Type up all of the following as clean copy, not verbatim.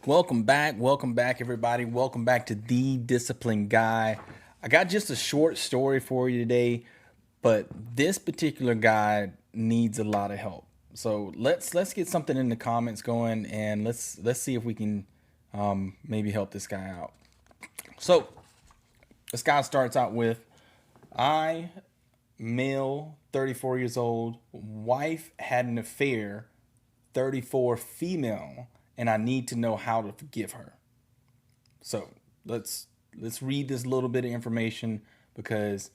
Welcome back, everybody. Welcome back to The Disciplined Guy. I got just a short story for you today, but this particular guy needs a lot of help. So let's get something in the comments going, and let's see if we can maybe help this guy out. So this guy starts out with, I, male, 34 years old, wife had an affair, 34, female, and I need to know how to forgive her. So let's read this little bit of information because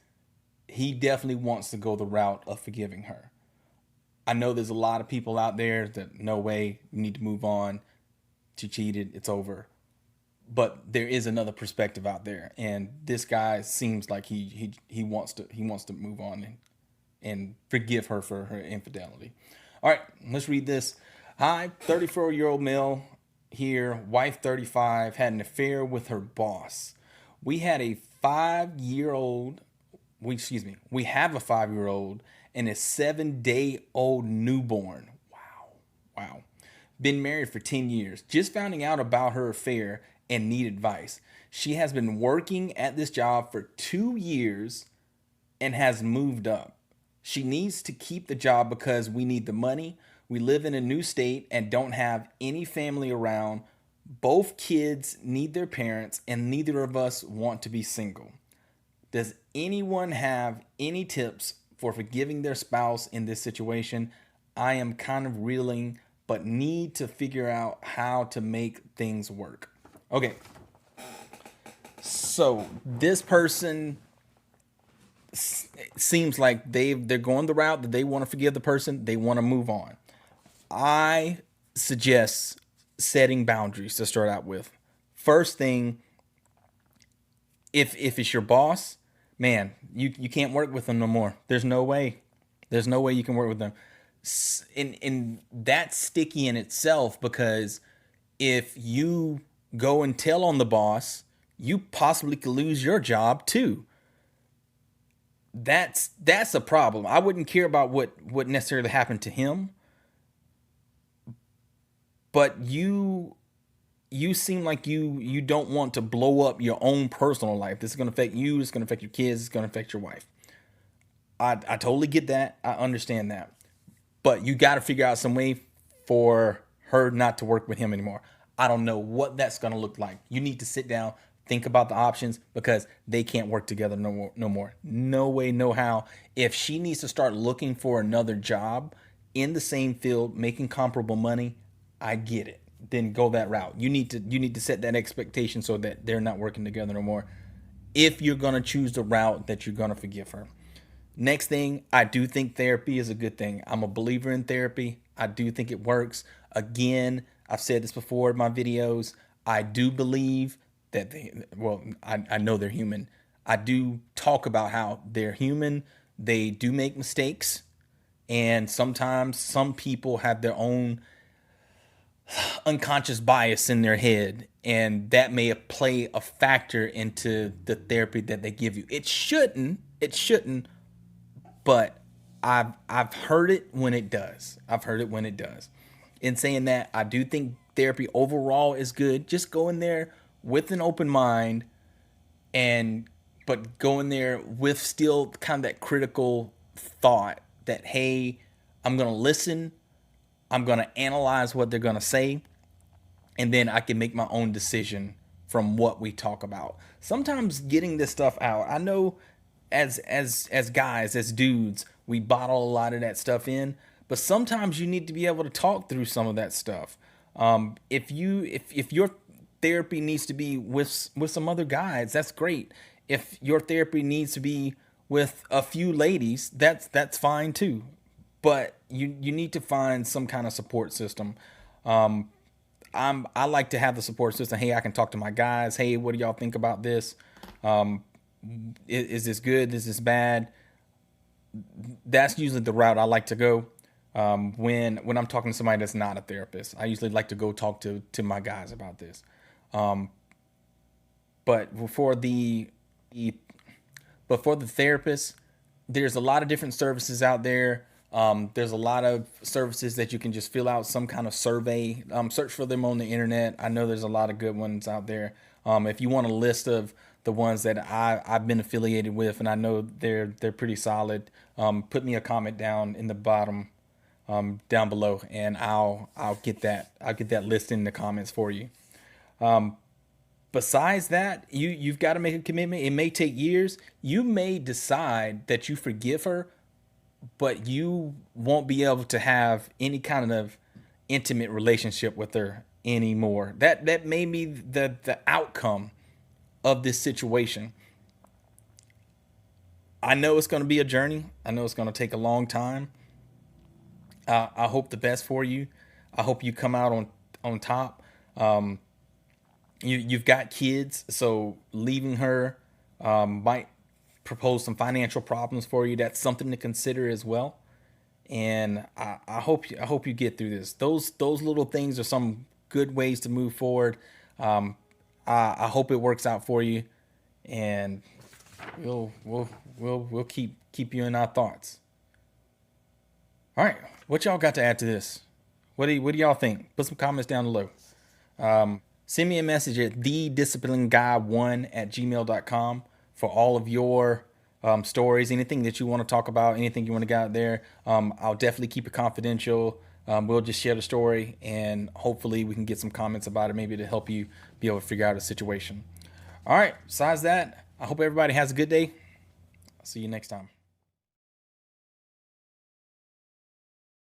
he definitely wants to go the route of forgiving her. I know there's a lot of people out there that no way, you need to move on. She cheated, it's over. But there is another perspective out there, and this guy seems like he wants to move on and forgive her for her infidelity. All right, let's read this. Hi, 34-year-old male here, wife 35, had an affair with her boss. We had a 5 year old, we have a 5 year old and a 7 day old newborn. Wow. Been married for 10 years. Just finding out about her affair and need advice. She has been working at this job for 2 years and has moved up. She needs to keep the job because we need the money. We live in a new state and don't have any family around. Both kids need their parents, and neither of us want to be single. Does anyone have any tips for forgiving their spouse in this situation? I am kind of reeling, but need to figure out how to make things work. Okay, so this person seems like they're going the route that they want to forgive the person, they want to move on. I suggest setting boundaries to start out with. First thing, if it's your boss, man, you can't work with them no more. There's no way. There's no way you can work with them. And that's sticky in itself because if you go and tell on the boss, you possibly could lose your job too. That's a problem. I wouldn't care about what necessarily happened to him, but you seem like you don't want to blow up your own personal life. This is going to affect you. It's going to affect your kids. It's going to affect your wife. I totally get that. I understand that. But you got to figure out some way for her not to work with him anymore. I don't know what that's going to look like. You need to sit down, think about the options because they can't work together no more. No more. No way, no how. If she needs to start looking for another job in the same field, making comparable money, I get it. Then go that route. You need to set that expectation so that they're not working together no more. If you're going to choose the route that you're going to forgive her. Next thing, I do think therapy is a good thing. I'm a believer in therapy. I do think it works. Again, I've said this before in my videos. I do believe that I know they're human. I do talk about how they're human. They do make mistakes. And sometimes some people have their own unconscious bias in their head. And that may play a factor into the therapy that they give you. It shouldn't. It shouldn't, but I've heard it when it does. I've heard it when it does. In saying that, I do think therapy overall is good. Just go in there with an open mind and but go in there with still kind of that critical thought that hey, I'm going to listen, I'm going to analyze what they're going to say, and then I can make my own decision from what we talk about. Sometimes getting this stuff out, I know as guys, as dudes, we bottle a lot of that stuff in, but sometimes you need to be able to talk through some of that stuff. If your therapy needs to be with some other guys, that's great. If your therapy needs to be with a few ladies, that's fine too. But you need to find some kind of support system. I like to have the support system. Hey, I can talk to my guys. Hey, what do y'all think about this? Is this good? Is this bad? That's usually the route I like to go. When I'm talking to somebody that's not a therapist, I usually like to go talk to my guys about this. But for the therapist, there's a lot of different services out there. There's a lot of services that you can just fill out some kind of survey. Search for them on the internet. I know there's a lot of good ones out there. If you want a list of the ones that I've been affiliated with, and I know they're pretty solid, put me a comment down in the bottom, down below, and I'll get that list in the comments for you. Besides that, you've got to make a commitment. It may take years. You may decide that you forgive her, but you won't be able to have any kind of intimate relationship with her anymore. That may be the outcome of this situation. I know it's going to be a journey. I know it's going to take a long time. I hope the best for you. I hope you come out on top. You've got kids, so leaving her might propose some financial problems for you. That's something to consider as well. And I hope you get through this. Those little things are some good ways to move forward. I hope it works out for you, and we'll keep you in our thoughts. All right, what y'all got to add to this? What do y'all think? Put some comments down below. Send me a message at thedisciplinedguy1@gmail.com for all of your stories, anything that you want to talk about, anything you want to get out there. I'll definitely keep it confidential. We'll just share the story, and hopefully we can get some comments about it, maybe to help you be able to figure out a situation. All right, besides that, I hope everybody has a good day. I'll see you next time.